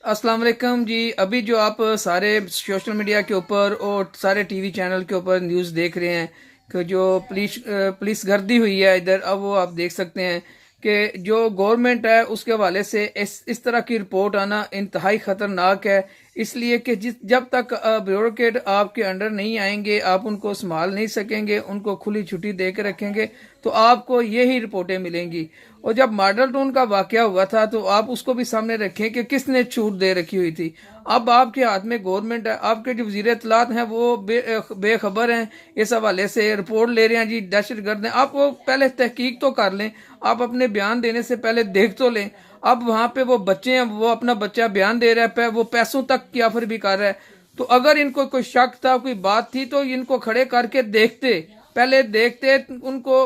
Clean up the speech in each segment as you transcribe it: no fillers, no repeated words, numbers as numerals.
अस्सलाम वालेकुम जी। अभी जो आप सारे सोशल मीडिया के ऊपर और सारे टीवी चैनल के ऊपर न्यूज़ देख रहे हैं कि जो पुलिस गर्दी हुई है इधर, अब वो आप देख सकते हैं कि जो गवर्नमेंट है उसके हवाले से इस तरह की रिपोर्ट आना इंतहाई ख़तरनाक है। इसलिए कि जब तक ब्यूरोक्रेट आपके अंडर नहीं आएंगे, आप उनको संभाल नहीं सकेंगे, उनको खुली छुट्टी दे के रखेंगे तो आपको यही रिपोर्टें मिलेंगी। और जब मॉडल टाउन का वाकया हुआ था तो आप उसको भी सामने रखें कि किसने छूट दे रखी हुई थी। अब आपके हाथ में गवर्नमेंट है, आपके जो वजीर इत्तलात हैं वो बेखबर हैं, इस हवाले से रिपोर्ट ले रहे हैं जी दहशतगर्द हैं। आप वो पहले तहकीक तो कर लें, आप अपने बयान देने से पहले देख तो लें। अब वहां पे वो बच्चे हैं, वो अपना बच्चा बयान दे रहा है, वो पैसों तक की ऑफर भी कर रहा है। तो अगर इनको कोई शक था, कोई बात थी, तो इनको खड़े करके देखते, पहले देखते उनको।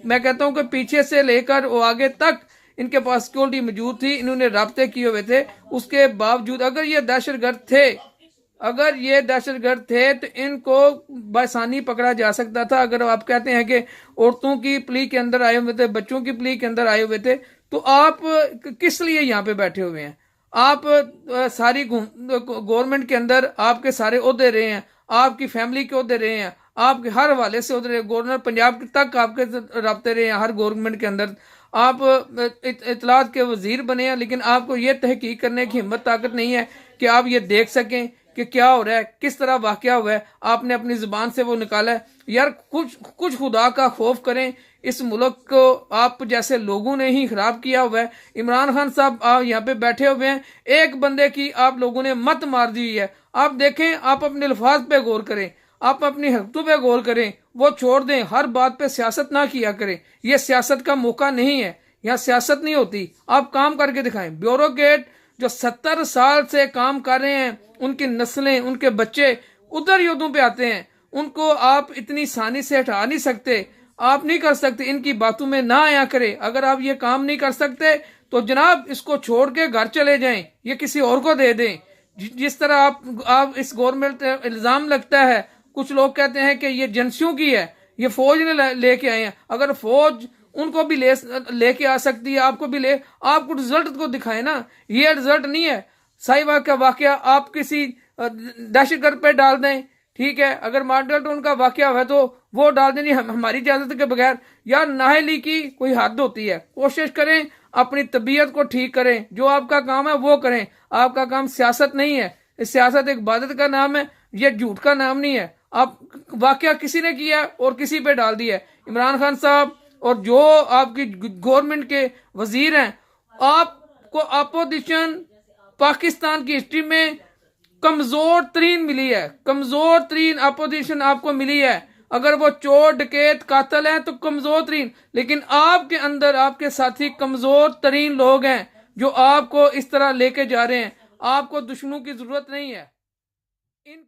मैं कहता हूं कि पीछे से लेकर वो आगे तक इनके पास सिक्योरिटी मौजूद थी, इन्होंने राब्ते किए हुए थे। उसके बावजूद अगर ये दहशतगर्द थे तो इनको बसानी पकड़ा जा सकता था। अगर आप कहते हैं कि औरतों की प्ली के अंदर आए हुए थे, बच्चों की प्ली के अंदर आए हुए थे, तो आप किस लिए यहाँ पे बैठे हुए हैं? आप सारी गवर्नमेंट के अंदर आपके सारे ओहदे रहे हैं, आपकी फैमिली के ओहदे रहे हैं, आपके हर हवाले से उधर गवर्नर पंजाब तक आपके राब्ते रहे हैं हर गवर्नमेंट के अंदर। आप इतलात के वजीर बने हैं, लेकिन आपको ये तहकीक करने की हिम्मत ताकत नहीं है कि आप ये देख सकें कि क्या हो रहा है, किस तरह वाकया हुआ है। आपने अपनी जुबान से वो निकाला है। यार कुछ कुछ खुदा का खौफ करें। इस मुल्क को आप जैसे लोगों ने ही खराब किया हुआ है। इमरान खान साहब आप यहाँ पे बैठे हुए हैं, एक बंदे की आप लोगों ने मत मार दी हुई है। आप देखें, आप अपने अल्फाज पे गौर करें, आप अपनी हरकतों पे गौर करें, वो छोड़ दें। हर बात पे सियासत ना किया करें, ये सियासत का मौका नहीं है, यहाँ सियासत नहीं होती। आप काम करके दिखाएं। ब्यूरोक्रेट जो 70 साल से काम कर रहे हैं, उनकी नस्लें, उनके बच्चे उधर युद्धों पे आते हैं, उनको आप इतनी आसानी से हटा नहीं सकते। आप नहीं कर सकते, इनकी बातों में ना आया करें। अगर आप ये काम नहीं कर सकते तो जनाब इसको छोड़ के घर चले जाएं, ये किसी और को दे दें। जिस तरह आप इस गवर्नमेंट इल्जाम लगता है, कुछ लोग कहते हैं कि ये एजेंसियों की है, ये फौज ने लेके आए हैं। अगर फौज उनको भी लेके आ सकती है, आपको भी आपको रिजल्ट को दिखाए ना। ये रिजल्ट नहीं है। साहिवाल का वाकया आप किसी दहशतगर्द पे डाल दें, ठीक है। अगर मॉडल टाउन का वाकया हुआ तो वो डाल देनी हमारी इजाजत के बगैर। यार नाहली की कोई हद होती है। कोशिश करें, अपनी तबीयत को ठीक करें, जो आपका काम है वो करें। आपका काम सियासत नहीं है। इस सियासत एक इबादत का नाम है, ये झूठ का नाम नहीं है। आप वाकया किसी ने किया और किसी पे डाल दिया। इमरान खान साहब और जो आपकी गवर्नमेंट के वजीर हैं, आपको अपोजिशन पाकिस्तान की हिस्ट्री में कमजोर तरीन मिली है, कमजोर तरीन अपोजिशन आपको मिली है। अगर वो चोर डकैत कातल है तो कमजोर तरीन, लेकिन आपके अंदर आपके साथी कमजोर तरीन लोग हैं जो आपको इस तरह लेके जा रहे हैं। आपको दुश्मनों की जरूरत नहीं है। इन